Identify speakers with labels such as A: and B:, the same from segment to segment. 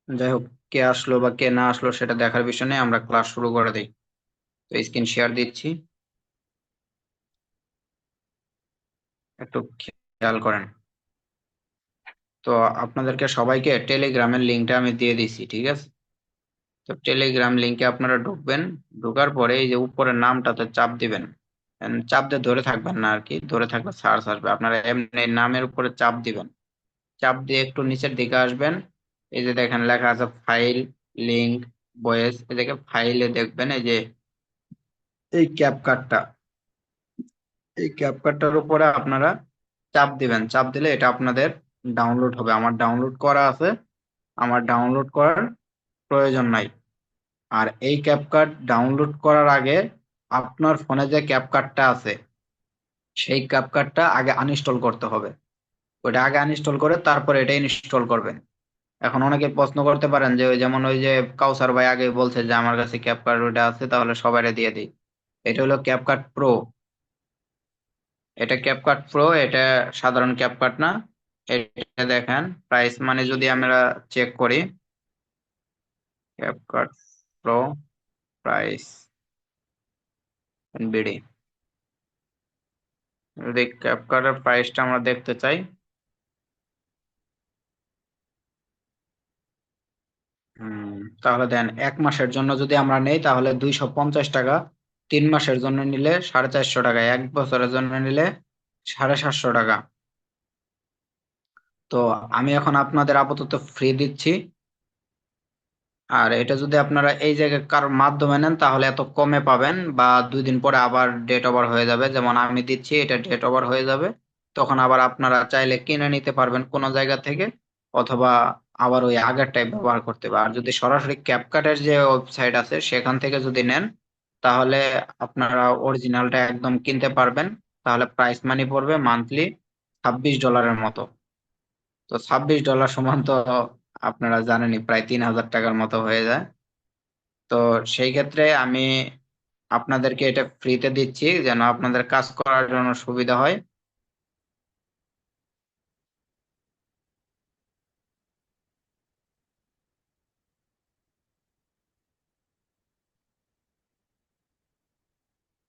A: যাই হোক, কে আসলো বা কে না আসলো সেটা দেখার বিষয় নেই, আমরা ক্লাস শুরু করে দিই। তো স্ক্রিন শেয়ার দিচ্ছি, একটু খেয়াল করেন। তো আপনাদেরকে সবাইকে টেলিগ্রামের লিঙ্কটা আমি দিয়ে দিচ্ছি, ঠিক আছে? তো টেলিগ্রাম লিঙ্কে আপনারা ঢুকবেন। ঢোকার পরে এই যে উপরের নামটাতে চাপ দিবেন। চাপ দিয়ে ধরে থাকবেন না আর কি, ধরে থাকলে সার্চ আসবে, আপনারা এমনি নামের উপরে চাপ দিবেন। চাপ দিয়ে একটু নিচের দিকে আসবেন। এই যে দেখেন লেখা আছে ফাইল, লিঙ্ক, ভয়েস। এদিকে ফাইলে দেখবেন এই যে এই ক্যাপকাটটা, এই ক্যাপকাটটার উপরে আপনারা চাপ দিবেন। চাপ দিলে এটা আপনাদের ডাউনলোড হবে। আমার ডাউনলোড করা আছে, আমার ডাউনলোড করার প্রয়োজন নাই। আর এই ক্যাপকাট ডাউনলোড করার আগে আপনার ফোনে যে ক্যাপকাটটা আছে সেই ক্যাপকাটটা আগে আনইনস্টল করতে হবে। ওইটা আগে আনইনস্টল করে তারপরে এটা ইনস্টল করবেন। এখন অনেকে প্রশ্ন করতে পারেন যে ওই যেমন ওই যে কাউসার ভাই আগে বলছে যে আমার কাছে ক্যাপকাট ওটা আছে, তাহলে সবাইরে দিয়ে দিই। এটা হলো ক্যাপকাট প্রো। এটা ক্যাপকাট প্রো, এটা সাধারণ ক্যাপকাট না। এটা দেখেন প্রাইস মানে যদি আমরা চেক করি, ক্যাপকাট প্রো প্রাইস বিডি, যদি ক্যাপকাটের প্রাইসটা আমরা দেখতে চাই, তাহলে দেন 1 মাসের জন্য যদি আমরা নেই তাহলে 250 টাকা, 3 মাসের জন্য নিলে 450 টাকা, 1 বছরের জন্য নিলে 750 টাকা। তো আমি এখন আপনাদের আপাতত ফ্রি দিচ্ছি। আর এটা যদি আপনারা এই জায়গায় কারোর মাধ্যমে নেন তাহলে এত কমে পাবেন, বা 2 দিন পরে আবার ডেট ওভার হয়ে যাবে। যেমন আমি দিচ্ছি, এটা ডেট ওভার হয়ে যাবে, তখন আবার আপনারা চাইলে কিনে নিতে পারবেন কোনো জায়গা থেকে, অথবা আবার ওই আগের টাইপ ব্যবহার করতে পারবেন। আর যদি সরাসরি ক্যাপকাটের যে ওয়েবসাইট আছে সেখান থেকে যদি নেন তাহলে আপনারা অরিজিনালটা একদম কিনতে পারবেন। তাহলে প্রাইস মানি পড়বে মান্থলি $26 মতো। তো $26 সমান তো আপনারা জানেনই প্রায় 3,000 টাকার মতো হয়ে যায়। তো সেই ক্ষেত্রে আমি আপনাদেরকে এটা ফ্রিতে দিচ্ছি যেন আপনাদের কাজ করার জন্য সুবিধা হয়।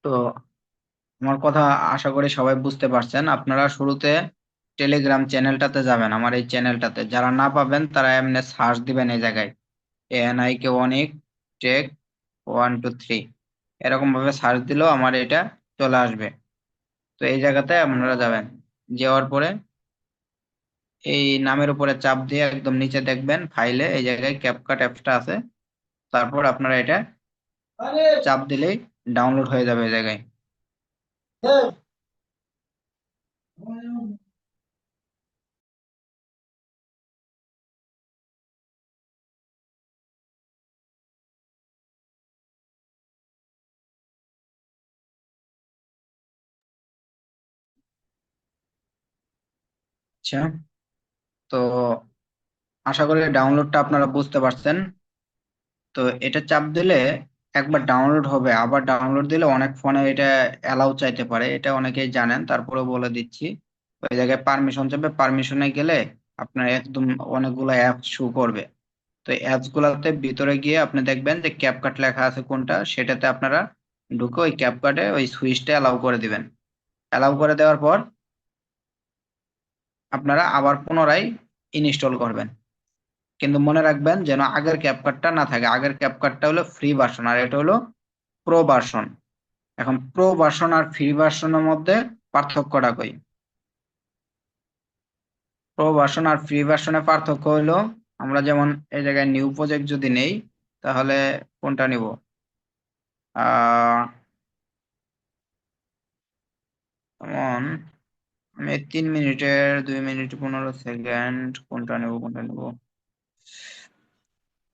A: তো আমার কথা আশা করি সবাই বুঝতে পারছেন। আপনারা শুরুতে টেলিগ্রাম চ্যানেলটাতে যাবেন, আমার এই চ্যানেলটাতে। যারা না পাবেন তারা এমনি সার্চ দিবেন এই জায়গায়, ANIK অনিক টেক 1 2 3, এরকম ভাবে সার্চ দিলেও আমার এটা চলে আসবে। তো এই জায়গাতে আপনারা যাবেন, যাওয়ার পরে এই নামের উপরে চাপ দিয়ে একদম নিচে দেখবেন ফাইলে এই জায়গায় ক্যাপকাট অ্যাপসটা আছে। তারপর আপনারা এটা চাপ দিলেই ডাউনলোড হয়ে যাবে এই জায়গায়। আচ্ছা, তো আশা করি ডাউনলোডটা আপনারা বুঝতে পারছেন। তো এটা চাপ দিলে একবার ডাউনলোড হবে, আবার ডাউনলোড দিলে অনেক ফোনে এটা অ্যালাউ চাইতে পারে, এটা অনেকেই জানেন, তারপরে বলে দিচ্ছি। ওই জায়গায় পারমিশন চাইবে, পারমিশনে গেলে আপনার একদম অনেকগুলো অ্যাপ শো করবে। তো অ্যাপস গুলাতে ভিতরে গিয়ে আপনি দেখবেন যে ক্যাপকাট লেখা আছে কোনটা, সেটাতে আপনারা ঢুকে ওই ক্যাপকাটে ওই সুইচটা অ্যালাউ করে দিবেন। অ্যালাউ করে দেওয়ার পর আপনারা আবার পুনরায় ইনস্টল করবেন। কিন্তু মনে রাখবেন যেন আগের ক্যাপকাটটা না থাকে। আগের ক্যাপকাটটা হলো ফ্রি ভার্সন আর এটা হলো প্রো ভার্সন। এখন প্রো ভার্সন আর ফ্রি ভার্সনের মধ্যে পার্থক্যটা কই। প্রো ভার্সন আর ফ্রি ভার্সনের পার্থক্য হলো, আমরা যেমন এই জায়গায় নিউ প্রজেক্ট যদি নেই তাহলে কোনটা নিব, আহ যেমন আমি 3 মিনিটের 2 মিনিট 15 সেকেন্ড কোনটা নেব, কোনটা নেব,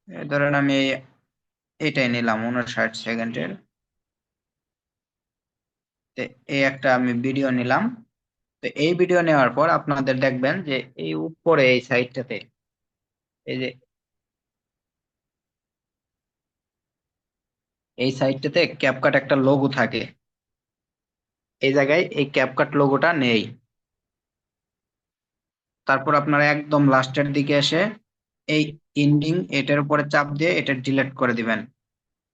A: এই ধরেন আমি এটাই নিলাম 59 সেকেন্ডের। এই একটা আমি ভিডিও নিলাম। তো এই ভিডিও নেওয়ার পর আপনাদের দেখবেন যে এই উপরে এই সাইডটাতে এই যে এই সাইডটাতে ক্যাপকাট একটা লোগো থাকে। এই জায়গায় এই ক্যাপকাট লোগোটা নেই। তারপর আপনারা একদম লাস্টের দিকে এসে এই এন্ডিং এটার উপরে চাপ দিয়ে এটা ডিলিট করে দিবেন,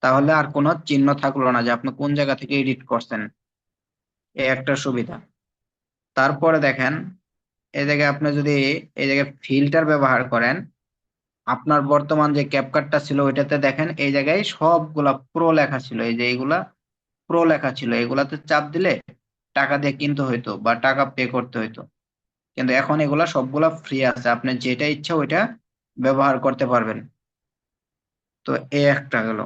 A: তাহলে আর কোনো চিহ্ন থাকলো না যে আপনি কোন জায়গা থেকে এডিট করছেন। এই একটা সুবিধা। তারপরে দেখেন, এই জায়গায় আপনি যদি এই জায়গায় ফিল্টার ব্যবহার করেন, আপনার বর্তমান যে ক্যাপকাটটা ছিল ওইটাতে দেখেন এই জায়গায় সবগুলা প্রো লেখা ছিল, এই যে এইগুলা প্রো লেখা ছিল, এগুলাতে চাপ দিলে টাকা দিয়ে কিনতে হইতো বা টাকা পে করতে হইতো। কিন্তু এখন এগুলা সবগুলা ফ্রি আছে, আপনি যেটা ইচ্ছা ওইটা ব্যবহার করতে পারবেন। তো এই একটা গেল।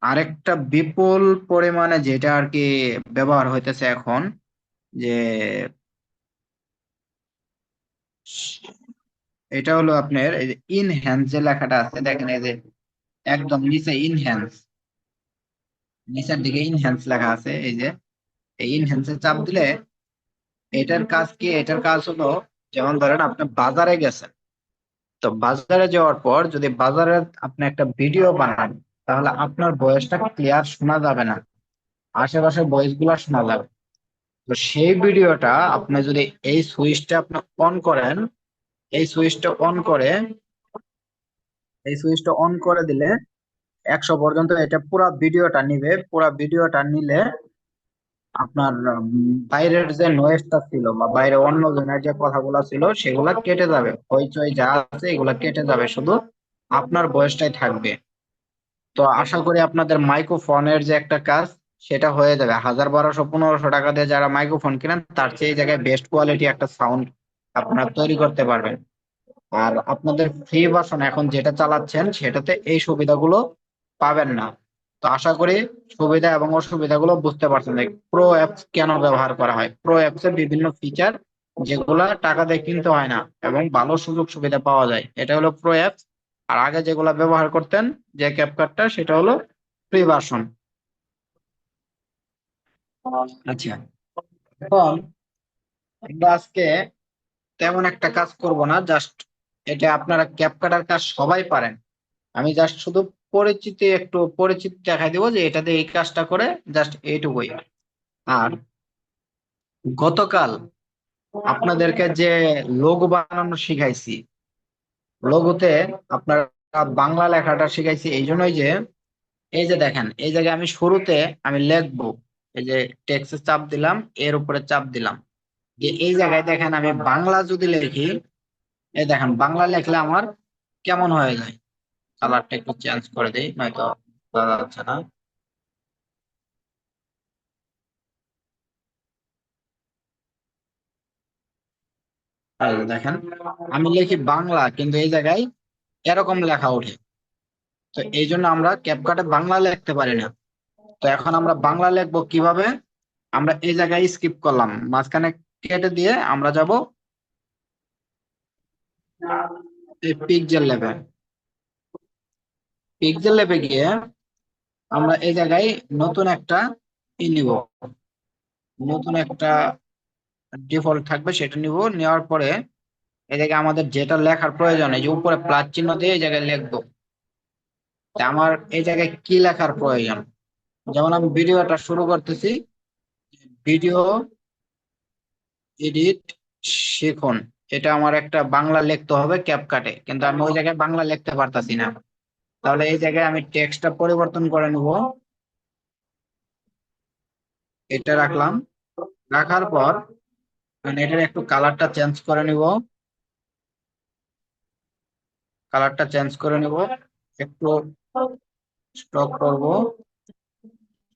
A: আরেকটা বিপুল পরিমাণে যেটা আর কি ব্যবহার হইতেছে এখন, যে এটা হলো আপনার এই যে ইনহ্যান্স যে লেখাটা আছে, দেখেন এই যে একদম নিচে ইনহ্যান্স, নিচের দিকে ইনহ্যান্স লেখা আছে, এই যে এই ইনহ্যান্সে চাপ দিলে এটার কাজ কি, এটার কাজ হলো যেমন ধরেন আপনি বাজারে গেছেন, তো বাজারে যাওয়ার পর যদি বাজারে আপনি একটা ভিডিও বানান, তাহলে আপনার ভয়েসটা ক্লিয়ার শোনা যাবে না, আশেপাশের ভয়েস গুলা শোনা যাবে। তো সেই ভিডিওটা আপনি যদি এই সুইচটা আপনি অন করেন, এই সুইচটা অন করে এই সুইচটা অন করে দিলে 100 পর্যন্ত এটা পুরো ভিডিওটা নিবে, পুরো ভিডিওটা নিলে আপনার বাইরের যে নয়েজটা ছিল বা বাইরে অন্য জনের যে কথাগুলো ছিল সেগুলা কেটে যাবে, হইচই যা আছে এগুলা কেটে যাবে, শুধু আপনার ভয়েসটাই থাকবে। তো আশা করি আপনাদের মাইক্রোফোনের যে একটা কাজ সেটা হয়ে যাবে। 1000, 1200, 1500 টাকা দিয়ে যারা মাইক্রোফোন কিনেন তার চেয়ে এই জায়গায় বেস্ট কোয়ালিটি একটা সাউন্ড আপনারা তৈরি করতে পারবেন। আর আপনাদের ফ্রি ভার্সন এখন যেটা চালাচ্ছেন সেটাতে এই সুবিধাগুলো পাবেন না। তো আশা করি সুবিধা এবং অসুবিধাগুলো বুঝতে পারছেন যে প্রো অ্যাপস কেন ব্যবহার করা হয়। প্রো অ্যাপস এর বিভিন্ন ফিচার যেগুলা টাকা দিয়ে কিনতে হয় না এবং ভালো সুযোগ সুবিধা পাওয়া যায়, এটা হলো প্রো অ্যাপস। আর আগে যেগুলা ব্যবহার করতেন যে ক্যাপকাটটা, সেটা হলো ফ্রি ভার্সন। আচ্ছা, এখন আমরা আজকে তেমন একটা কাজ করব না, জাস্ট এটা আপনারা ক্যাপকাটার কাজ সবাই পারেন, আমি জাস্ট শুধু পরিচিতি একটু পরিচিতি দেখাই দিব যে এটাতে এই কাজটা করে, জাস্ট এইটুকুই। আর গতকাল আপনাদেরকে যে লোগো বানানো শিখাইছি, লোগোতে আপনার বাংলা লেখাটা শিখাইছি এই জন্যই যে এই যে দেখেন এই জায়গায় আমি শুরুতে আমি লিখবো, এই যে টেক্সটে চাপ দিলাম, এর উপরে চাপ দিলাম, যে এই জায়গায় দেখেন আমি বাংলা যদি লিখি, এই দেখেন বাংলা লিখলে আমার কেমন হয়ে যায়। কালারটা একটু চেঞ্জ করে দিই, নয়তো বোঝা যাচ্ছে না। এই যে দেখেন আমি লিখি বাংলা কিন্তু এই জায়গায় এরকম লেখা ওঠে। তো এই জন্য আমরা ক্যাপকাটে বাংলা লিখতে পারি না। তো এখন আমরা বাংলা লিখবো কিভাবে, আমরা এই জায়গায় স্কিপ করলাম, মাঝখানে কেটে দিয়ে আমরা যাব এই পিক্সেল লেভেল। পিক্সেল লেভে গিয়ে আমরা এই জায়গায় নতুন একটা নিব, নতুন একটা ডিফল্ট থাকবে সেটা নিব, নেওয়ার পরে এই জায়গায় আমাদের যেটা লেখার প্রয়োজন, এই যে উপরে প্লাস চিহ্ন দিয়ে এই জায়গায় লিখবো। তা আমার এই জায়গায় কি লেখার প্রয়োজন, যেমন আমি ভিডিওটা শুরু করতেছি, ভিডিও এডিট শিখুন, এটা আমার একটা বাংলা লিখতে হবে ক্যাপকাটে, কিন্তু আমি ওই জায়গায় বাংলা লিখতে পারতাছি না। তাহলে এই জায়গায় আমি টেক্সটটা পরিবর্তন করে নিব, এটা রাখলাম, রাখার পর মানে এটার একটু কালারটা চেঞ্জ করে নিব, কালারটা চেঞ্জ করে নিব, একটু স্ট্রোক করব,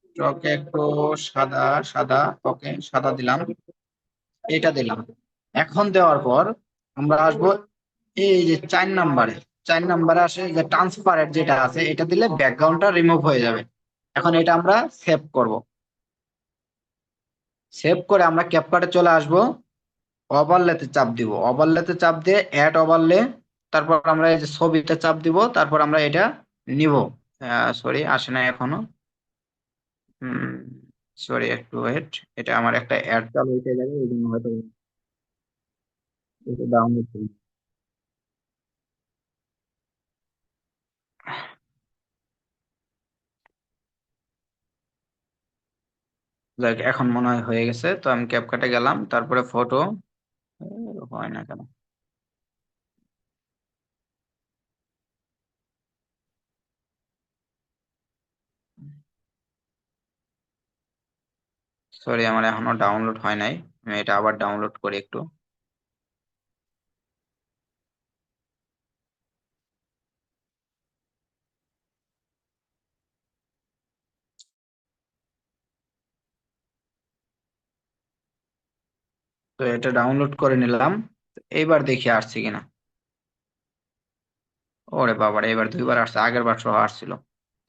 A: স্ট্রোকে একটু সাদা সাদা, ওকে সাদা দিলাম, এটা দিলাম। এখন দেওয়ার পর আমরা আসবো এই যে 4 নাম্বারে, 4 নাম্বারে আসে যে ট্রান্সপারেন্ট যেটা আছে, এটা দিলে ব্যাকগ্রাউন্ডটা রিমুভ হয়ে যাবে। এখন এটা আমরা সেভ করব, সেভ করে আমরা ক্যাপকাটে চলে আসব, ওভারলেতে চাপ দিব, ওভারলেতে চাপ দিয়ে অ্যাড ওভারলে, তারপর আমরা এই যে ছবিতে চাপ দিব, তারপর আমরা এটা নিব। সরি আসে না এখনো, সরি একটু ওয়েট, এটা আমার একটা অ্যাড চালু হতে যাবে এই জন্য হয়তো এটা ডাউনলোড করি। যাক এখন মনে হয় হয়ে গেছে, তো আমি ক্যাপকাটে গেলাম, তারপরে ফটো, হয় না কেন, সরি, আমার এখনো ডাউনলোড হয় নাই। আমি এটা আবার ডাউনলোড করি একটু। তো এটা ডাউনলোড করে নিলাম। এইবার দেখি আসছে কিনা। ওরে বাবারে, এবার দুইবার আসছে, আগের বার সহ আসছিল।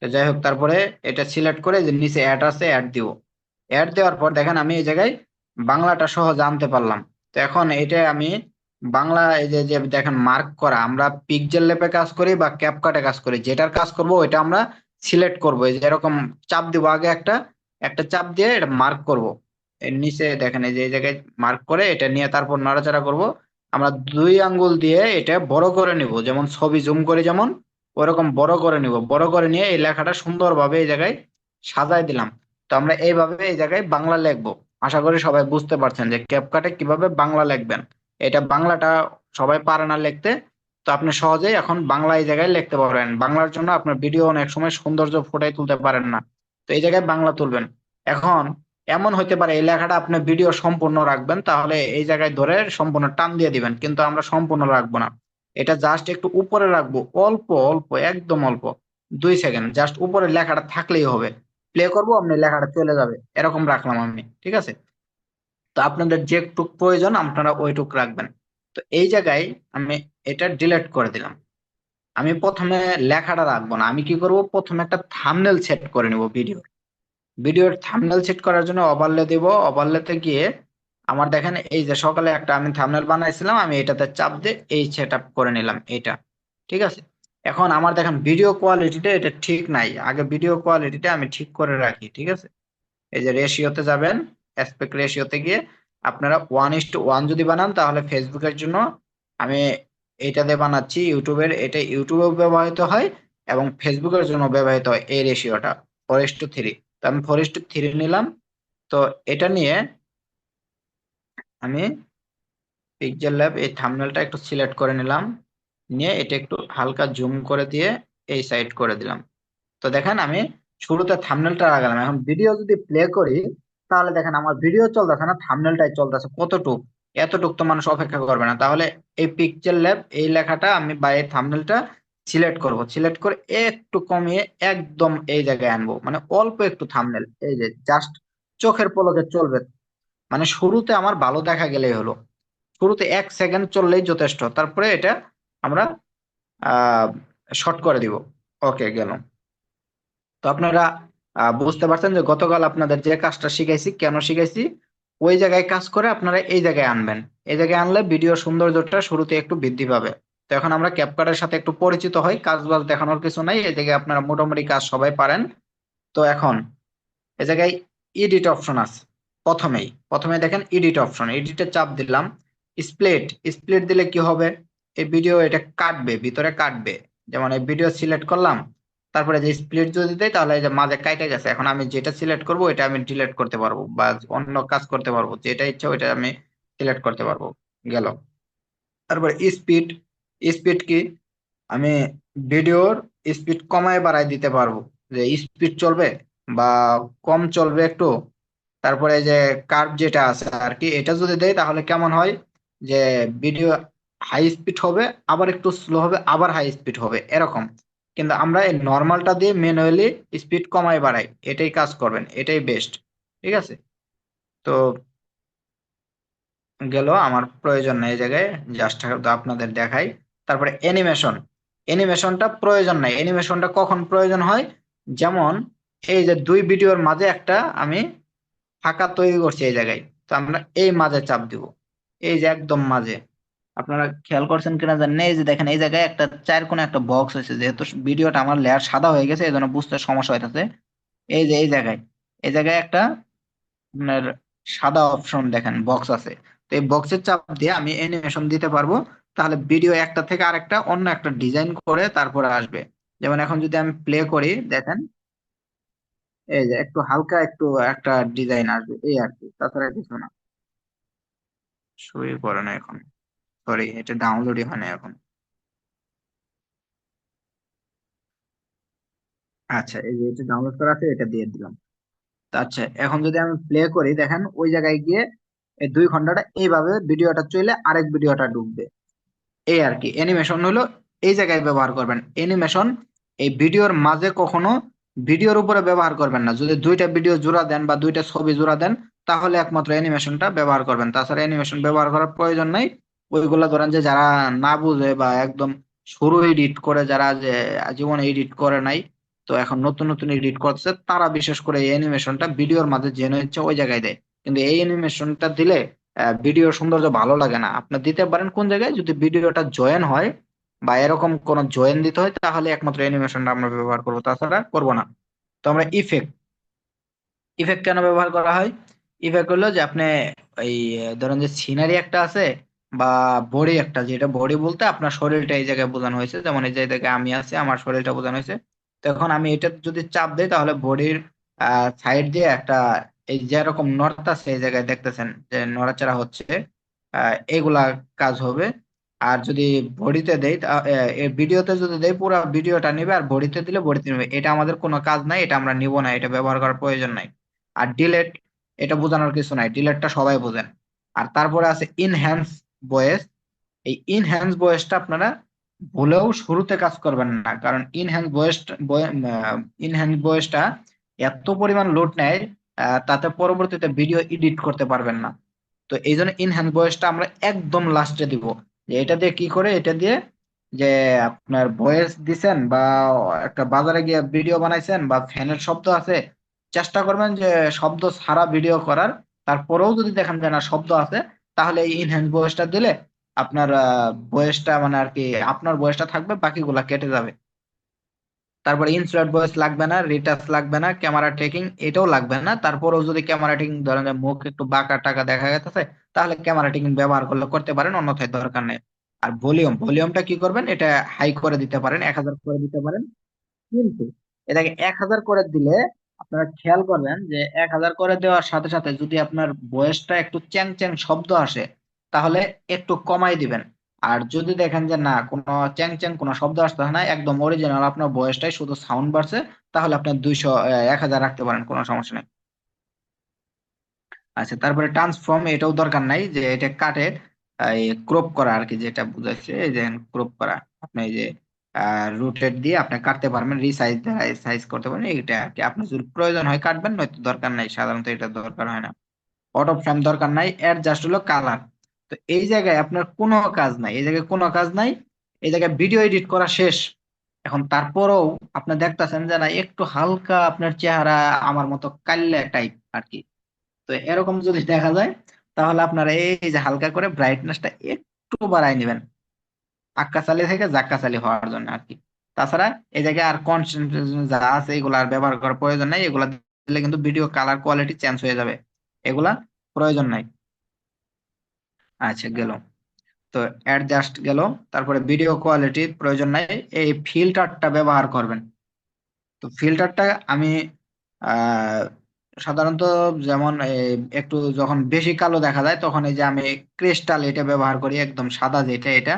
A: তো যাই হোক, তারপরে এটা সিলেক্ট করে যে নিচে অ্যাড আছে অ্যাড দিব। অ্যাড দেওয়ার পর দেখেন আমি এই জায়গায় বাংলাটা সহ জানতে পারলাম। তো এখন এটা আমি বাংলা, এই যে যে দেখেন মার্ক করা, আমরা পিক্সেল ল্যাবে কাজ করি বা ক্যাপকাটে কাজ করি, যেটার কাজ করব ওইটা আমরা সিলেক্ট করব। এই যে এরকম চাপ দিব, আগে একটা একটা চাপ দিয়ে এটা মার্ক করব। এর নিচে দেখেন এই যে এই জায়গায় মার্ক করে এটা নিয়ে তারপর নাড়াচাড়া করব। আমরা দুই আঙ্গুল দিয়ে এটা বড় করে নিব, যেমন ছবি জুম করে যেমন ওরকম বড় করে নিব। বড় করে নিয়ে এই লেখাটা সুন্দরভাবে এই জায়গায় সাজায় দিলাম। তো আমরা এইভাবে এই জায়গায় বাংলা লিখবো। আশা করি সবাই বুঝতে পারছেন যে ক্যাপকাটে কিভাবে বাংলা লিখবেন। এটা বাংলাটা সবাই পারে না লিখতে। তো আপনি সহজেই এখন বাংলা এই জায়গায় লিখতে পারবেন। বাংলার জন্য আপনার ভিডিও অনেক সময় সৌন্দর্য ফুটাই তুলতে পারেন না, তো এই জায়গায় বাংলা তুলবেন। এখন এমন হইতে পারে এই লেখাটা আপনি ভিডিও সম্পূর্ণ রাখবেন, তাহলে এই জায়গায় ধরে সম্পূর্ণ টান দিয়ে দিবেন, কিন্তু আমরা সম্পূর্ণ রাখবো না। এটা জাস্ট একটু উপরে রাখবো, অল্প অল্প, একদম অল্প, 2 সেকেন্ড জাস্ট উপরে লেখাটা থাকলেই হবে। প্লে করবো, আপনি লেখাটা চলে যাবে, এরকম রাখলাম আমি, ঠিক আছে? তো আপনাদের যেটুক প্রয়োজন আপনারা ওইটুক রাখবেন। তো এই জায়গায় আমি এটা ডিলিট করে দিলাম। আমি প্রথমে লেখাটা রাখবো না, আমি কি করব, প্রথমে একটা থাম্বনেল সেট করে নিব ভিডিও। ভিডিওর থাম্বনেল সেট করার জন্য ওভারলে দেব। ওভারলেতে গিয়ে আমার দেখেন এই যে সকালে একটা আমি থাম্বনেল বানাইছিলাম, আমি এটাতে চাপ দিয়ে এই সেট আপ করে নিলাম এটা, ঠিক আছে? এখন আমার দেখেন ভিডিও কোয়ালিটিটা এটা ঠিক নাই, আগে ভিডিও কোয়ালিটিটা আমি ঠিক করে রাখি, ঠিক আছে? এই যে রেশিওতে যাবেন, অ্যাসপেক্ট রেশিওতে গিয়ে আপনারা 1:1 যদি বানান তাহলে ফেসবুকের জন্য, আমি এইটাতে বানাচ্ছি ইউটিউবের, এটা ইউটিউবেও ব্যবহৃত হয় এবং ফেসবুকের জন্য ব্যবহৃত হয় এই রেশিওটা, 4:3। তো আমি 4:3 নিলাম। তো এটা নিয়ে আমি পিক্সেল ল্যাব এই থাম্বনেলটা একটু সিলেক্ট করে নিলাম, নিয়ে এটা একটু হালকা জুম করে দিয়ে এই সাইড করে দিলাম। তো দেখেন আমি শুরুতে থাম্বনেলটা লাগালাম, এখন ভিডিও যদি প্লে করি তাহলে দেখেন আমার ভিডিও চলতেছে না, থাম্বনেলটাই চলতেছে। কতটুক, এতটুক তো মানুষ অপেক্ষা করবে না। তাহলে এই পিকচার ল্যাব এই লেখাটা আমি বা এই থাম্বনেলটা সিলেক্ট করব, সিলেক্ট করে একটু কমিয়ে একদম এই জায়গায় আনবো, মানে অল্প একটু থাম্বনেল, এই যে জাস্ট চোখের পলকে চলবে। মানে শুরুতে আমার ভালো দেখা গেলেই হলো, শুরুতে 1 সেকেন্ড চললেই যথেষ্ট, তারপরে এটা আমরা আহ শর্ট করে দিব। ওকে, গেল। তো আপনারা বুঝতে পারছেন যে গতকাল আপনাদের যে কাজটা শিখাইছি কেন শিখাইছি, ওই জায়গায় কাজ করে আপনারা এই জায়গায় আনবেন। এই জায়গায় আনলে ভিডিও সৌন্দর্যটা শুরুতে একটু বৃদ্ধি পাবে। তো এখন আমরা ক্যাপকাটের সাথে একটু পরিচিত হই, কাজ বাজ দেখানোর কিছু নাই, এই জায়গায় আপনারা মোটামুটি কাজ সবাই পারেন। তো এখন এই জায়গায় এডিট অপশন আছে। প্রথমে দেখেন এডিট অপশন, এডিটে চাপ দিলাম। স্প্লিট, স্প্লিট দিলে কি হবে, এই ভিডিও এটা কাটবে, ভিতরে কাটবে। যেমন এই ভিডিও সিলেক্ট করলাম, তারপরে যে স্প্লিট যদি দেয় তাহলে এই যে মাঝে কাইটে গেছে। এখন আমি যেটা সিলেক্ট করব এটা আমি ডিলিট করতে পারবো বা অন্য কাজ করতে পারবো, যেটা ইচ্ছা ওইটা আমি সিলেক্ট করতে পারবো, গেল। তারপরে স্পিড, স্পিড কি, আমি ভিডিওর স্পিড কমায় বাড়ায় দিতে পারবো, যে স্পিড চলবে বা কম চলবে একটু। তারপরে যে কার্ভ যেটা আছে আর কি, এটা যদি দেয় তাহলে কেমন হয়, যে ভিডিও হাই স্পিড হবে, আবার একটু স্লো হবে, আবার হাই স্পিড হবে, এরকম। কিন্তু আমরা এই নর্মালটা দিয়ে ম্যানুয়ালি স্পিড কমায় বাড়াই, এটাই কাজ করবেন, এটাই বেস্ট, ঠিক আছে? তো গেল, আমার প্রয়োজন নেই এই জায়গায়, জাস্ট আপনাদের দেখাই। তারপরে অ্যানিমেশন, অ্যানিমেশনটা প্রয়োজন নাই। অ্যানিমেশনটা কখন প্রয়োজন হয়, যেমন এই যে দুই ভিডিওর মাঝে একটা আমি ফাঁকা তৈরি করছি এই জায়গায়, তো আমরা এই মাঝে চাপ দিব, এই যে একদম মাঝে। আপনারা খেয়াল করছেন কিনা জানেন না, এই যে দেখেন এই জায়গায় একটা চার কোণে একটা বক্স হয়েছে, যেহেতু ভিডিওটা আমার লেয়ার সাদা হয়ে গেছে এই জন্য বুঝতে সমস্যা হইতেছে। এই যে এই জায়গায় একটা আপনার সাদা অপশন দেখেন বক্স আছে। তো এই বক্সের চাপ দিয়ে আমি অ্যানিমেশন দিতে পারবো, তাহলে ভিডিও একটা থেকে আরেকটা অন্য একটা ডিজাইন করে তারপরে আসবে। যেমন এখন যদি আমি প্লে করি দেখেন, এই যে একটু হালকা একটু একটা ডিজাইন আসবে, এই আর কি, তাছাড়া কিছু না। শুরু করে না এখন, সরি এটা ডাউনলোডই হয় না এখন। আচ্ছা, এই যে এটা ডাউনলোড করা আছে, এটা দিয়ে দিলাম। আচ্ছা, এখন যদি আমি প্লে করি, দেখেন ওই জায়গায় গিয়ে এই 2 ঘন্টাটা এইভাবে ভিডিওটা চলে আরেক ভিডিওটা ঢুকবে। এই আর কি অ্যানিমেশন হলো, এই জায়গায় ব্যবহার করবেন অ্যানিমেশন। এই ভিডিওর মাঝে কখনো ভিডিওর উপরে ব্যবহার করবেন না। যদি দুইটা ভিডিও জোড়া দেন বা দুইটা ছবি জোড়া দেন, তাহলে একমাত্র অ্যানিমেশনটা ব্যবহার করবেন, তাছাড়া অ্যানিমেশন ব্যবহার করার প্রয়োজন নাই। ওইগুলা ধরেন যে যারা না বুঝে বা একদম শুরু এডিট করে, যারা যে জীবনে এডিট করে নাই, তো এখন নতুন নতুন এডিট করছে, তারা বিশেষ করে এই অ্যানিমেশনটা ভিডিওর মাঝে যেন ইচ্ছে ওই জায়গায় দেয়। কিন্তু এই অ্যানিমেশনটা দিলে ভিডিও সৌন্দর্য ভালো লাগে না। আপনি দিতে পারেন কোন জায়গায়, যদি ভিডিওটা জয়েন হয় বা এরকম কোন জয়েন দিতে হয়, তাহলে একমাত্র অ্যানিমেশনটা আমরা ব্যবহার করবো, তাছাড়া করবো না। তো আমরা ইফেক্ট, ইফেক্ট কেন ব্যবহার করা হয়? ইফেক্ট হলো যে আপনি এই ধরেন যে সিনারি একটা আছে বা বডি একটা, যেটা বডি বলতে আপনার শরীরটা এই জায়গায় বোঝানো হয়েছে, যেমন এই জায়গায় আমি আছি, আমার শরীরটা বোঝানো হয়েছে। তো এখন আমি এটা যদি চাপ দিই, তাহলে বডির সাইড দিয়ে একটা এই যেরকম নড়তাছে এই জায়গায় দেখতেছেন যে নড়াচড়া হচ্ছে, এগুলা কাজ হবে। আর যদি বডিতে দেই, ভিডিওতে যদি দেই পুরো ভিডিওটা নিবে, আর বডিতে দিলে বডিতে নিবে। এটা আমাদের কোনো কাজ নাই, এটা আমরা নিব না, এটা ব্যবহার করার প্রয়োজন নাই। আর ডিলেট, এটা বোঝানোর কিছু নাই, ডিলেটটা সবাই বোঝেন। আর তারপরে আছে ইনহ্যান্স ভয়েস। এই ইনহ্যান্স ভয়েসটা আপনারা ভুলেও শুরুতে কাজ করবেন না, কারণ ইনহ্যান্স ভয়েসটা এত পরিমাণ লোড নেয়, তাতে পরবর্তীতে ভিডিও এডিট করতে পারবেন না। তো এই জন্য ইনহ্যান্স ভয়েসটা আমরা একদম লাস্টে দিব। যে এটা দিয়ে কি করে, এটা দিয়ে যে আপনার ভয়েস দিছেন বা একটা বাজারে গিয়ে ভিডিও বানাইছেন বা ফ্যানের শব্দ আছে, চেষ্টা করবেন যে শব্দ ছাড়া ভিডিও করার। তারপরেও যদি দেখেন যে না শব্দ আছে, তাহলে এই ইনহ্যান্স ভয়েসটা দিলে আপনার ভয়েসটা মানে আর কি আপনার ভয়েসটা থাকবে, বাকিগুলা কেটে যাবে। তারপরে ইনসার্ট ভয়েস লাগবে না, রিটাচ লাগবে না, ক্যামেরা টেকিং এটাও লাগবে না। তারপরেও যদি ক্যামেরা টেকিং ধরেন যে মুখ একটু বাঁকা টাকা দেখা গেছে, তাহলে ক্যামেরা টেকিং ব্যবহার করলে করতে পারেন, অন্যথায় দরকার নেই। আর ভলিউমটা কি করবেন, এটা হাই করে দিতে পারেন, 1000 করে দিতে পারেন। কিন্তু এটাকে 1000 করে দিলে আপনারা খেয়াল করবেন যে 1000 করে দেওয়ার সাথে সাথে যদি আপনার ভয়েসটা একটু চ্যাং চ্যাং শব্দ আসে, তাহলে একটু কমাই দিবেন। আর যদি দেখেন যে না কোনো চ্যাং চ্যাং কোনো শব্দ আসতেছে না, একদম অরিজিনাল আপনার ভয়েসটাই শুধু সাউন্ড বাড়ছে, তাহলে আপনার 1000 রাখতে পারেন, কোনো সমস্যা নেই। আচ্ছা, তারপরে ট্রান্সফর্ম, এটাও দরকার নাই, যে এটা কাটে এই ক্রপ করা আর কি, যেটা বুঝাচ্ছে এই যে ক্রপ করা। আপনি এই যে রুটেট দিয়ে আপনি কাটতে পারবেন, রিসাইজ সাইজ করতে পারবেন, এটা আর কি আপনার যদি প্রয়োজন হয় কাটবেন, নয়তো দরকার নাই, সাধারণত এটা দরকার হয় না। অটো ফ্রেম দরকার নাই, অ্যাডজাস্ট হলো কালার। তো এই জায়গায় আপনার কোনো কাজ নাই, এই জায়গায় কোনো কাজ নাই, এই জায়গায় ভিডিও এডিট করা শেষ। এখন তারপরেও আপনি দেখতেছেন যে না একটু হালকা আপনার চেহারা আমার মতো কাল্লা টাইপ আর কি। তো এরকম যদি দেখা যায়, তাহলে আপনারা এই যে হালকা করে ব্রাইটনেসটা একটু বাড়াই নেবেন, আক্কাসালি থেকে জাক্কাসালি হওয়ার জন্য আর কি। তাছাড়া এই জায়গায় আর কনসেন্ট্রেশন যা আছে এগুলো আর ব্যবহার করার প্রয়োজন নাই, এগুলা দিলে কিন্তু ভিডিও কালার কোয়ালিটি চেঞ্জ হয়ে যাবে, এগুলা প্রয়োজন নাই। আচ্ছা, গেল। তো অ্যাডজাস্ট গেল। তারপরে ভিডিও কোয়ালিটি প্রয়োজন নাই, এই ফিল্টারটা ব্যবহার করবেন। তো ফিল্টারটা আমি আহ সাধারণত যেমন একটু যখন বেশি কালো দেখা যায়, তখন এই যে আমি ক্রিস্টাল এটা ব্যবহার করি, একদম সাদা যেটা এটা।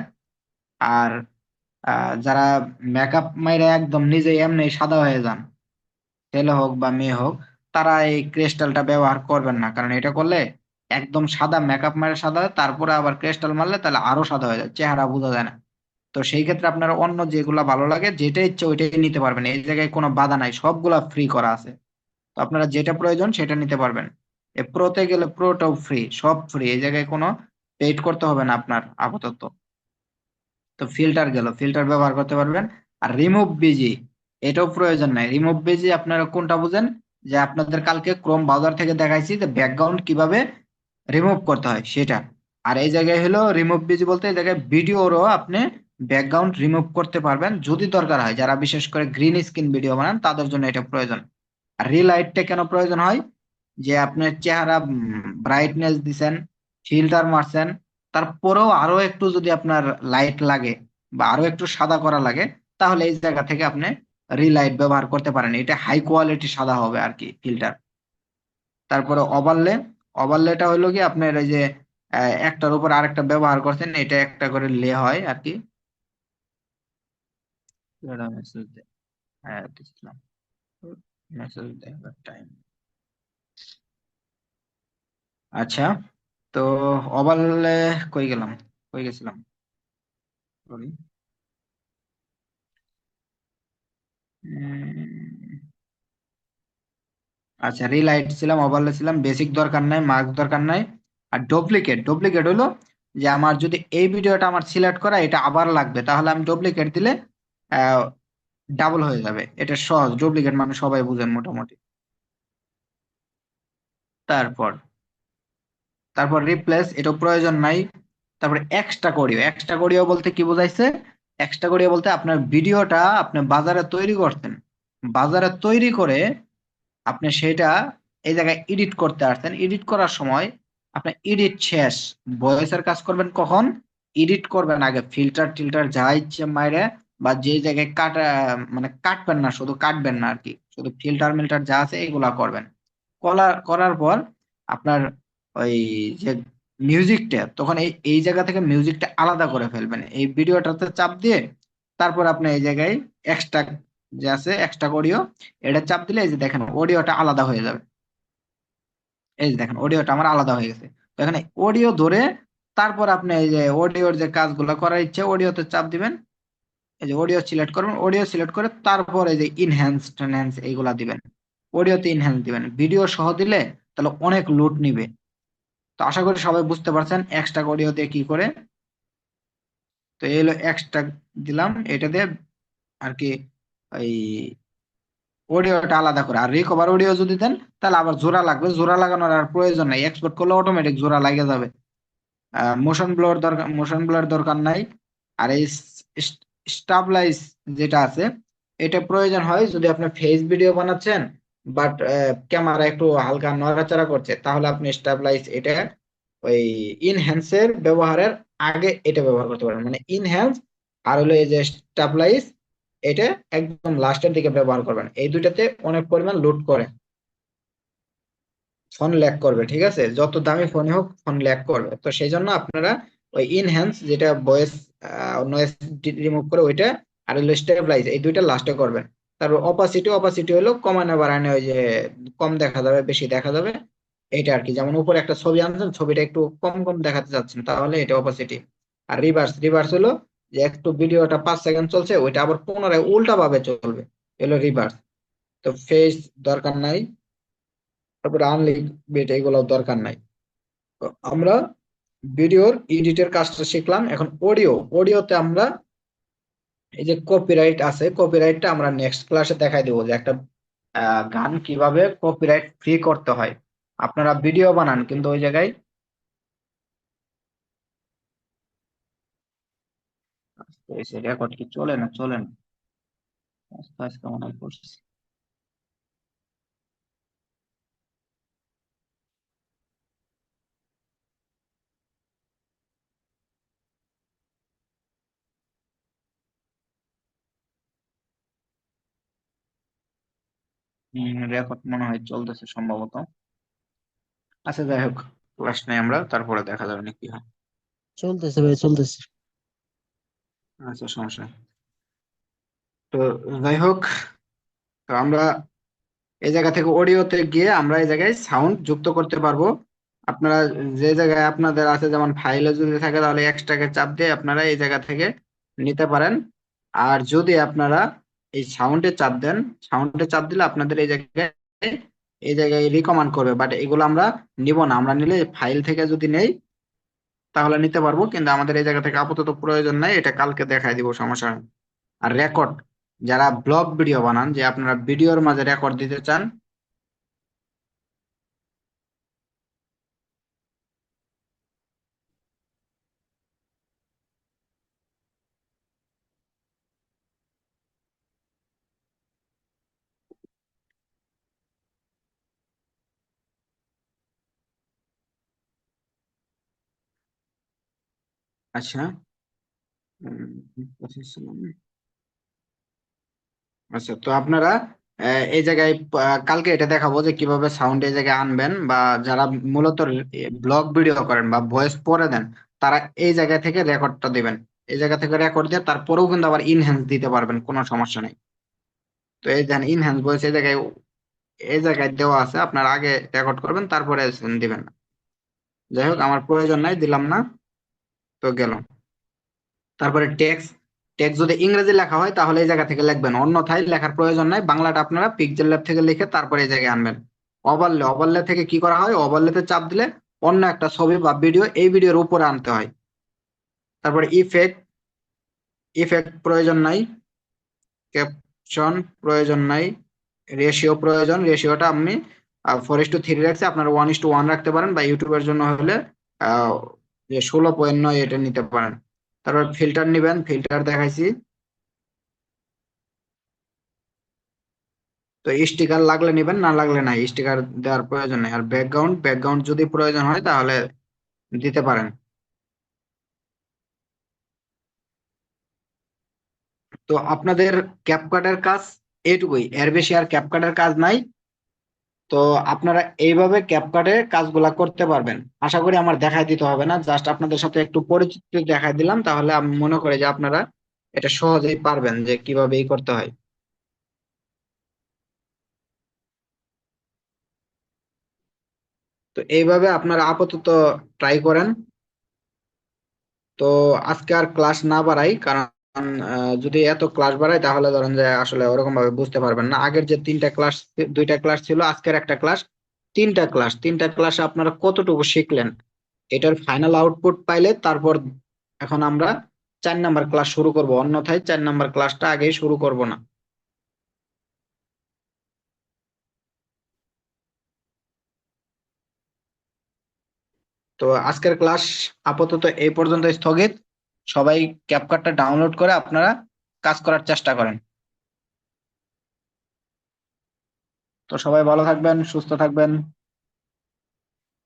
A: আর যারা মেকআপ মাইরে একদম নিজে এমনি সাদা হয়ে যান, ছেলে হোক বা মেয়ে হোক, তারা এই ক্রিস্টালটা ব্যবহার করবেন না, কারণ এটা করলে একদম সাদা মেকআপ মারে সাদা হয়, তারপরে আবার ক্রিস্টাল মারলে তাহলে আরো সাদা হয়ে যায়, চেহারা বোঝা যায় না। তো সেই ক্ষেত্রে আপনারা অন্য যেগুলা ভালো লাগে, যেটা ইচ্ছে ওইটাই নিতে পারবেন, এই জায়গায় কোনো বাধা নাই, সবগুলা ফ্রি করা আছে। তো আপনারা যেটা প্রয়োজন সেটা নিতে পারবেন। এ প্রোতে গেলে প্রোটাও ফ্রি, সব ফ্রি, এই জায়গায় কোনো পেইড করতে হবে না আপনার আপাতত। তো ফিল্টার গেল, ফিল্টার ব্যবহার করতে পারবেন। আর রিমুভ বিজি, এটাও প্রয়োজন নাই। রিমুভ বিজি আপনারা কোনটা বুঝেন, যে আপনাদের কালকে ক্রোম ব্রাউজার থেকে দেখাইছি যে ব্যাকগ্রাউন্ড কিভাবে রিমুভ করতে হয় সেটা। আর এই জায়গায় হলো রিমুভ বিজি বলতে, এই জায়গায় ভিডিওরও আপনি ব্যাকগ্রাউন্ড রিমুভ করতে পারবেন যদি দরকার হয়, যারা বিশেষ করে গ্রিন স্ক্রিন ভিডিও বানান তাদের জন্য এটা প্রয়োজন। আর রিলাইটটা কেন প্রয়োজন হয়, যে আপনার চেহারা ব্রাইটনেস দিছেন, ফিল্টার মারছেন, তারপরেও আরো একটু যদি আপনার লাইট লাগে বা আরো একটু সাদা করা লাগে, তাহলে এই জায়গা থেকে আপনি রিলাইট ব্যবহার করতে পারেন, এটা হাই কোয়ালিটি সাদা হবে আর কি ফিল্টার। তারপরে ওভারলে, ওভারলেটা হলো কি আপনার এই যে একটার উপর আরেকটা ব্যবহার করছেন, এটা একটা করে লে হয় আর কি। মেসেজ, হ্যাঁ দিচ্ছিলাম, মেসেজ দেখার টাইম। আচ্ছা, তো ওভারলে কই গেলাম, কই গেছিলাম? Sorry। উম, আচ্ছা, রিলাইট ছিলাম, ওভারলে ছিলাম, বেসিক দরকার নাই, মার্ক দরকার নাই। আর ডুপ্লিকেট, ডুপ্লিকেট হলো যে আমার যদি এই ভিডিওটা আমার সিলেক্ট করা এটা আবার লাগবে, তাহলে আমি ডুপ্লিকেট দিলে ডাবল হয়ে যাবে। এটা সহজ, ডুপ্লিকেট মানে সবাই বুঝেন মোটামুটি। তারপর তারপর রিপ্লেস, এটা প্রয়োজন নাই। তারপরে এক্সট্রা করিও, এক্সট্রা করিও বলতে কি বোঝাইছে? এক্সট্রা করিও বলতে আপনার ভিডিওটা আপনি বাজারে তৈরি করতেন, বাজারে তৈরি করে আপনি সেটা এই জায়গায় এডিট করতে আসছেন, এডিট করার সময় আপনি এডিট শেষ, ভয়েসের কাজ করবেন কখন? এডিট করবেন আগে, ফিল্টার টিল্টার যা ইচ্ছে মাইরে, বা যে জায়গায় মানে কাটবেন না, শুধু কাটবেন না আর কি, শুধু ফিল্টার মিল্টার যা আছে এগুলা করবেন। করার পর আপনার ওই যে মিউজিকটা, তখন এই এই জায়গা থেকে মিউজিকটা আলাদা করে ফেলবেন এই ভিডিওটাতে চাপ দিয়ে। তারপর আপনি এই জায়গায় এক্সট্রা যে আছে, এক্সট্রা অডিও, এটা চাপ দিলে এই যে দেখেন অডিওটা আলাদা হয়ে যাবে। এই যে দেখেন অডিওটা আমার আলাদা হয়ে গেছে। তো এখানে অডিও ধরে তারপর আপনি এই যে অডিওর যে কাজগুলো করার ইচ্ছে অডিওতে চাপ দিবেন। এই যে অডিও সিলেক্ট করবেন, অডিও সিলেক্ট করে তারপর এই যে ইনহ্যান্স টেনহ্যান্স এইগুলা দিবেন। অডিওতে ইনহ্যান্স দিবেন, ভিডিও সহ দিলে তাহলে অনেক লোড নিবে। তো আশা করি সবাই বুঝতে পারছেন এক্সট্রা অডিও দিয়ে কি করে। তো এই হলো এক্সট্রা দিলাম, এটা দিয়ে আর কি ওই অডিওটা আলাদা করে। আর রিকভার অডিও যদি দেন তাহলে আবার জোড়া লাগবে, জোড়া লাগানোর আর প্রয়োজন নাই, এক্সপোর্ট করলে অটোমেটিক জোড়া লাগে যাবে। মোশন ব্লার দরকার নাই। আর এই স্টাবলাইজ যেটা আছে, এটা প্রয়োজন হয় যদি আপনি ফেস ভিডিও বানাচ্ছেন, বাট ক্যামেরা একটু হালকা নড়াচড়া করছে, তাহলে আপনি স্টাবলাইজ এটা ওই ইনহ্যান্সের ব্যবহারের আগে এটা ব্যবহার করতে পারেন। মানে ইনহ্যান্স আর হলো এই যে স্টাবলাইজ, এটা একদম লাস্টের দিকে ব্যবহার করবেন, এই দুইটাতে অনেক পরিমাণ লোড করে, ফোন ল্যাগ করবে। ঠিক আছে, যত দামি ফোনই হোক ফোন ল্যাগ করবে। তো সেই জন্য আপনারা ওই ইনহ্যান্স যেটা ভয়েস নয়েজ রিমুভ করে ওইটা, আর হলো স্টেবিলাইজ, এই দুইটা লাস্টে করবেন। তারপর অপাসিটি, অপাসিটি হলো কমানো বাড়ানো, ওই যে কম দেখা যাবে বেশি দেখা যাবে এটা আর কি। যেমন উপরে একটা ছবি আনছেন, ছবিটা একটু কম কম দেখাতে চাচ্ছেন, তাহলে এটা অপাসিটি। আর রিভার্স, রিভার্স হলো যে একটু ভিডিওটা 5 সেকেন্ড চলছে ওইটা আবার পুনরায় উল্টা ভাবে চলবে, এলো রিভার্স। তো ফেস দরকার নাই, তারপরে আনলিমিটেড এগুলো দরকার নাই। তো আমরা ভিডিওর এডিটের কাজটা শিখলাম। এখন অডিও, অডিওতে আমরা এই যে কপিরাইট আছে, কপিরাইটটা আমরা নেক্সট ক্লাসে দেখাই দেবো যে একটা গান কিভাবে কপিরাইট ফ্রি করতে হয়। আপনারা ভিডিও বানান কিন্তু ওই জায়গায় রেকর্ড কি চলে না, চলে না, আস্তে আস্তে মনে হয় করছি। রেকর্ড মনে হয় চলতেছে সম্ভবত। আচ্ছা যাই হোক, ক্লাস নেই, আমরা তারপরে দেখা যাবে না কি হয়।
B: চলতেছে ভাই, চলতেছে।
A: আচ্ছা, সমস্যা নেই। তো যাই হোক, তো আমরা এই জায়গা থেকে অডিওতে গিয়ে আমরা এই জায়গায় সাউন্ড যুক্ত করতে পারবো। আপনারা যে জায়গায় আপনাদের আছে, যেমন ফাইলে যদি থাকে তাহলে এক্সট্রাকে চাপ দিয়ে আপনারা এই জায়গা থেকে নিতে পারেন। আর যদি আপনারা এই সাউন্ডে চাপ দেন, সাউন্ডে চাপ দিলে আপনাদের এই জায়গায় রিকমান্ড করবে, বাট এগুলো আমরা নিব না। আমরা নিলে ফাইল থেকে যদি নেই তাহলে নিতে পারবো, কিন্তু আমাদের এই জায়গা থেকে আপাতত প্রয়োজন নাই, এটা কালকে দেখাই দিব, সমস্যা নেই। আর রেকর্ড, যারা ব্লগ ভিডিও বানান, যে আপনারা ভিডিওর মাঝে রেকর্ড দিতে চান। আচ্ছা। কোথায় ছিলাম? আচ্ছা, তো আপনারা এই জায়গায় কালকে এটা দেখাবো যে কিভাবে সাউন্ড এই জায়গায় আনবেন, বা যারা মূলত ব্লগ ভিডিও করেন বা ভয়েস পরে দেন, তারা এই জায়গা থেকে রেকর্ডটা দিবেন। এই জায়গা থেকে রেকর্ড দিয়ে তারপরেও কিন্তু আবার ইনহ্যান্স দিতে পারবেন, কোনো সমস্যা নেই। তো এই দেন ইনহ্যান্স ভয়েস এই জায়গায়, এই জায়গায় দেওয়া আছে, আপনারা আগে রেকর্ড করবেন তারপরে দিবেন। যাই হোক, আমার প্রয়োজন নাই, দিলাম না। তো গেল। তারপরে টেক্সট, টেক্সট যদি ইংরেজি লেখা হয় তাহলে এই জায়গা থেকে লিখবেন, অন্যথায় লেখার প্রয়োজন নাই। বাংলাটা আপনারা পিক্সেল ল্যাব থেকে লিখে তারপরে এই জায়গায় আনবেন। ওভারলে, ওভারলে থেকে কি করা হয়, ওভারলেতে চাপ দিলে অন্য একটা ছবি বা ভিডিও এই ভিডিওর উপরে আনতে হয়। তারপরে ইফেক্ট, ইফেক্ট প্রয়োজন নাই। ক্যাপশন প্রয়োজন নাই। রেশিও প্রয়োজন, রেশিওটা আমি 4:3 রাখছি, আপনারা 1:1 রাখতে পারেন, বা ইউটিউবের জন্য হলে আহ, যে 16.9 এটা নিতে পারেন। তারপর ফিল্টার নিবেন, ফিল্টার দেখাইছি। তো স্টিকার লাগলে নিবেন, না লাগলে নাই, স্টিকার দেওয়ার প্রয়োজন নেই। আর ব্যাকগ্রাউন্ড, ব্যাকগ্রাউন্ড যদি প্রয়োজন হয় তাহলে দিতে পারেন। তো আপনাদের ক্যাপকাটের কাজ এইটুকুই, এর বেশি আর ক্যাপকাটের কাজ নাই। তো আপনারা এইভাবে ক্যাপকাটে কাজগুলা করতে পারবেন। আশা করি আমার দেখাই দিতে হবে না, জাস্ট আপনাদের সাথে একটু পরিচিতি দেখাই দিলাম, তাহলে আমি মনে করি যে আপনারা এটা সহজেই পারবেন যে কিভাবে এই করতে হয়। তো এইভাবে আপনারা আপাতত ট্রাই করেন। তো আজকে আর ক্লাস না বাড়াই, কারণ যদি এত ক্লাস বাড়াই তাহলে ধরেন যে আসলে ওরকম ভাবে বুঝতে পারবেন না। আগের যে তিনটা ক্লাস, দুইটা ক্লাস ছিল, আজকের একটা ক্লাস, তিনটা ক্লাস, তিনটা ক্লাসে আপনারা কতটুকু শিখলেন এটার ফাইনাল আউটপুট পাইলে তারপর এখন আমরা 4 নাম্বার ক্লাস শুরু করব, অন্যথায় 4 নাম্বার ক্লাসটা আগেই শুরু করব না। তো আজকের ক্লাস আপাতত এই পর্যন্ত স্থগিত। সবাই ক্যাপকাটটা ডাউনলোড করে আপনারা কাজ করার চেষ্টা করেন। তো সবাই ভালো থাকবেন, সুস্থ থাকবেন।